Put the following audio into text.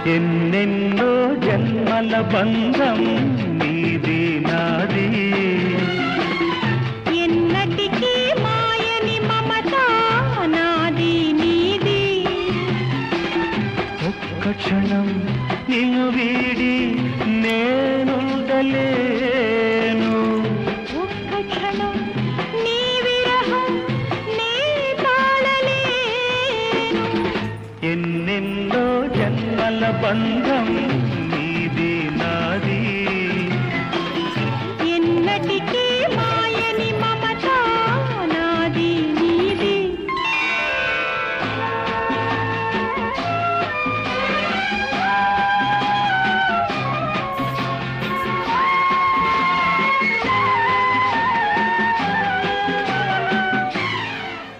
ఎన్నెన్నో జన్మల బంధం నీది నాది, ఎన్నటికీ మాయని మమత నాది నీది. ఒక్క క్షణం నిన్ను వీడి నేనుండలేను, ఒక్క క్షణం నీ విరహం నే తాళలేను. ఎన్నెన్నో జన్మల బంధం